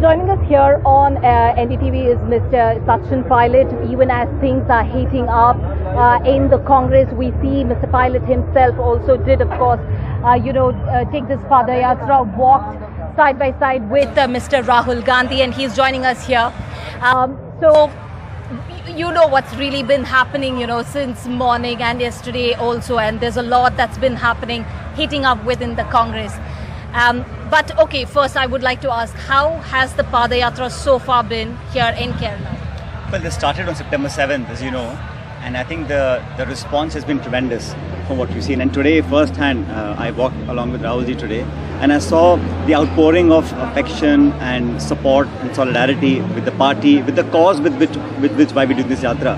joining us here on NDTV is Mr. Sachin Pilot. Even as things are heating up in the Congress, we see Mr. Pilot himself also did, of course, take this Padayatra, walked side by side with Mr. Rahul Gandhi, and he's joining us here. So, you know what's really been happening, since morning and yesterday also, and there's a lot that's been happening, heating up within the Congress. But okay, first I would like to ask, how has the Padayatra so far been here in Kerala? Well, this started on September 7th, as you know, and I think the response has been tremendous from what we've seen. And today, firsthand, I walked along with Rahulji today, and I saw the outpouring of affection and support and solidarity with the party, with the cause with which why we do this yatra.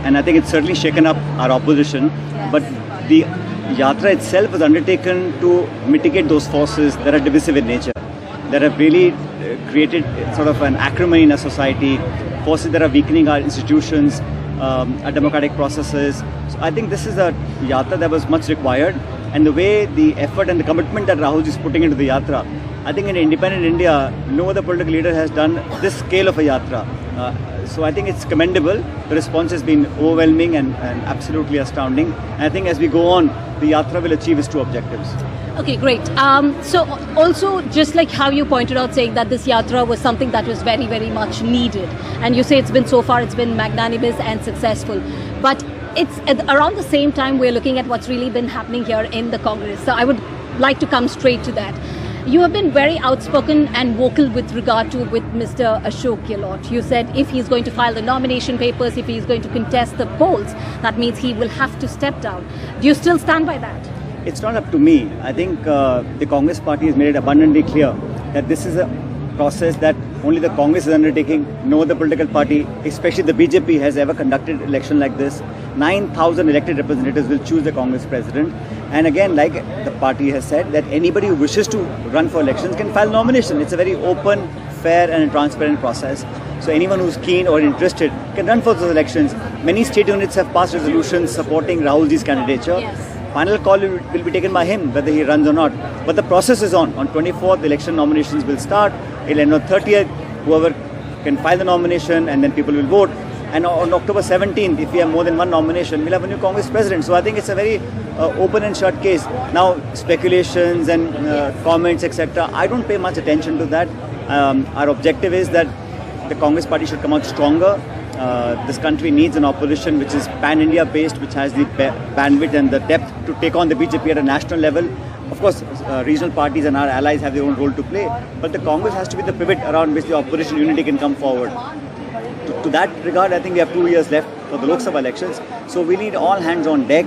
And I think it's certainly shaken up our opposition, yes. But the Yatra itself was undertaken to mitigate those forces that are divisive in nature, that have really created sort of an acrimony in our society, forces that are weakening our institutions, our democratic processes. So I think this is a Yatra that was much required, and the way the effort and the commitment that Rahul is putting into the Yatra, I think in independent India, no other political leader has done this scale of a Yatra. So I think it's commendable. The response has been overwhelming and absolutely astounding. And I think as we go on, the Yatra will achieve its two objectives. Okay, great. So also, just like how you pointed out, saying that this Yatra was something that was very, very much needed. And you say it's been magnanimous and successful. But it's around the same time we're looking at what's really been happening here in the Congress. So I would like to come straight to that. You have been very outspoken and vocal with regard to with Mr. Ashok Gehlot. You said if he's going to file the nomination papers, if he's going to contest the polls, that means he will have to step down. Do you still stand by that? It's not up to me. I think the Congress party has made it abundantly clear that this is a process that only the Congress is undertaking. No other political party, especially the BJP, has ever conducted an election like this. 9,000 elected representatives will choose the Congress president. And again, like the party has said, that anybody who wishes to run for elections can file nomination. It's a very open, fair and transparent process. So anyone who's keen or interested can run for those elections. Many state units have passed resolutions supporting Rahulji's candidature. Yes. Final call will be taken by him, whether he runs or not. But the process is on. On 24th, the election nominations will start. It'll end on 30th. Whoever can file the nomination, and then people will vote. And on October 17th, if we have more than one nomination, we'll have a new Congress president. So I think it's a very open and shut case. Now, speculations and comments, etc., I don't pay much attention to that. Our objective is that the Congress party should come out stronger. This country needs an opposition which is pan-India based, which has the bandwidth and the depth to take on the BJP at a national level. Of course, regional parties and our allies have their own role to play, but the Congress has to be the pivot around which the opposition unity can come forward. To that regard, I think we have 2 years left for the Lok Sabha elections, so we need all hands on deck.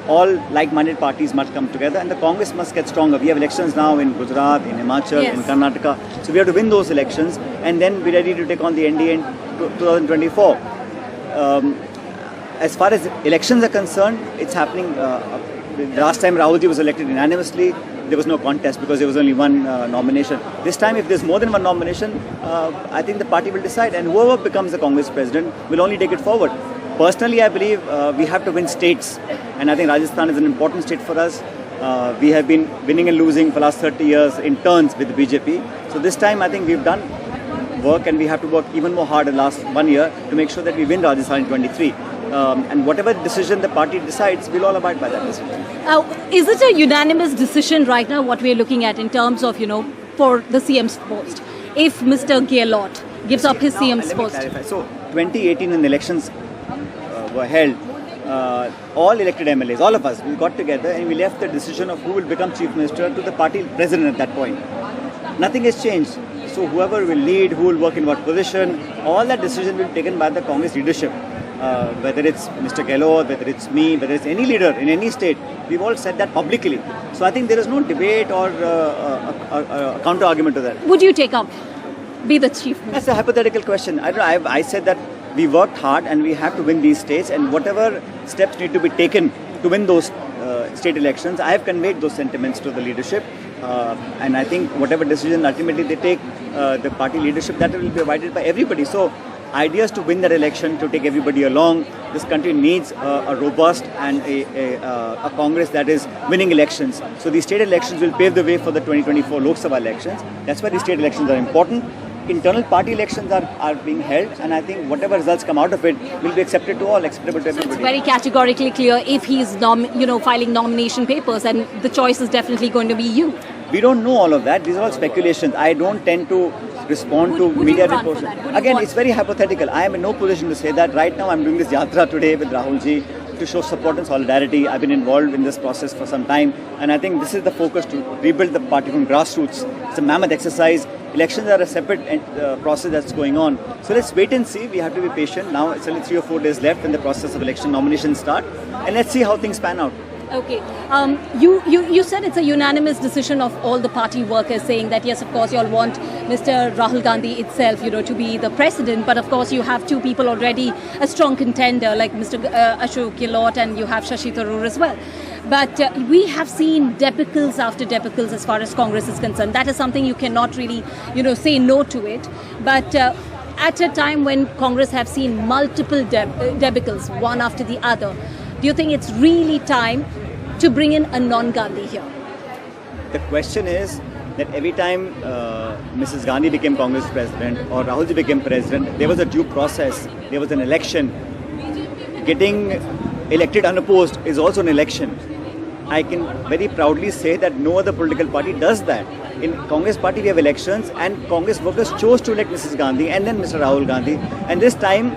All like-minded parties must come together, and the Congress must get stronger. We have elections now in Gujarat, in Himachal, yes. in Karnataka, so we have to win those elections and then be ready to take on the NDA in 2024. As far as elections are concerned, it's happening. Last time Rahulji was elected unanimously. There was no contest because there was only one nomination. This time, if there's more than one nomination, I think the party will decide, and whoever becomes the Congress president will only take it forward. Personally, I believe we have to win states, and I think Rajasthan is an important state for us. We have been winning and losing for the last 30 years in turns with the BJP. So this time, I think we've done work, and we have to work even more hard in the last 1 year to make sure that we win Rajasthan in 23. And whatever decision the party decides, we'll all abide by that decision. Is it a unanimous decision right now, what we're looking at in terms of, for the CM's post? If Mr. Gehlot gives up his CM's post. Let me clarify. So, 2018 when the elections were held, all elected MLAs, all of us, we got together and we left the decision of who will become Chief Minister to the party president at that point. Nothing has changed. So whoever will lead, who will work in what position, all that decision will be taken by the Congress leadership. Whether it's Mr. Gehlot, whether it's me, whether it's any leader in any state, we've all said that publicly. So I think there is no debate or a counter-argument to that. Would you take up, be the Chief Minister? That's a hypothetical question. I don't know, I said that we worked hard and we have to win these states, and whatever steps need to be taken to win those state elections, I have conveyed those sentiments to the leadership. And I think whatever decision ultimately they take, the party leadership, that will be provided by everybody. So ideas to win that election, to take everybody along. This country needs a robust and a Congress that is winning elections. So these state elections will pave the way for the 2024 Lok Sabha elections. That's why these state elections are important. internal party elections are being held, and I think whatever results come out of it will be accepted to all, acceptable to everybody. It's very categorically clear if he's filing nomination papers, and the choice is definitely going to be you. We don't know all of that. These are all speculations. I don't tend to respond to media reports. Again, it's very hypothetical. I am in no position to say that. Right now, I'm doing this yatra today with Rahul ji to show support and solidarity. I've been involved in this process for some time, and I think this is the focus, to rebuild the party from grassroots. It's a mammoth exercise. Elections are a separate process that's going on. So let's wait and see. We have to be patient. Now it's only 3 or 4 days left when the process of election nominations start, and let's see how things pan out. Okay. You said it's a unanimous decision of all the party workers, saying that yes, of course, you all want Mr. Rahul Gandhi itself, to be the president. But of course, you have two people already, a strong contender like Mr. Ashok Gehlot, and you have Shashi Tharoor as well. But we have seen debacles after debacles as far as Congress is concerned. That is something you cannot really, say no to it. But at a time when Congress have seen multiple debacles, one after the other, do you think it's really time to bring in a non-Gandhi here? The question is that every time Mrs. Gandhi became Congress president or Rahul ji became president, there was a due process, there was an election. Getting elected unopposed is also an election. I can very proudly say that no other political party does that. In Congress party we have elections, and Congress workers chose to elect Mrs. Gandhi and then Mr. Rahul Gandhi. And this time,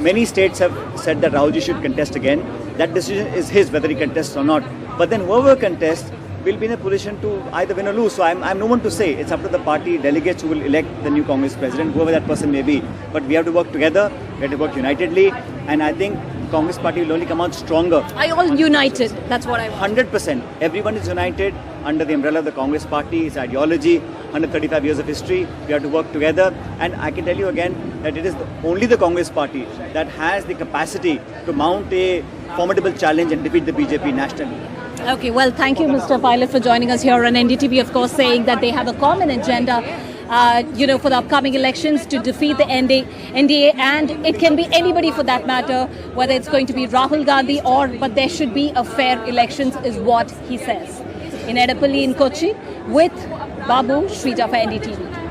many states have said that Rahul ji should contest again. That decision is his, whether he contests or not. But then whoever contests will be in a position to either win or lose. So I'm no one to say. It's up to the party delegates who will elect the new Congress president, whoever that person may be. But we have to work together. We have to work unitedly. And I think Congress party will only come out stronger. Are you all united? That's what I want. 100%. Everyone is united under the umbrella of the Congress party, its ideology, 135 years of history. We have to work together. And I can tell you again that it is only the Congress party that has the capacity to mount a formidable challenge and defeat the BJP nationally. Okay, well, thank you, Mr. Pilot, for joining us here on NDTV, of course, saying that they have a common agenda, for the upcoming elections to defeat the NDA, and it can be anybody for that matter, whether it's going to be Rahul Gandhi but there should be a fair elections, is what he says. In Edapalli in Kochi, with Babu Shrija for NDTV.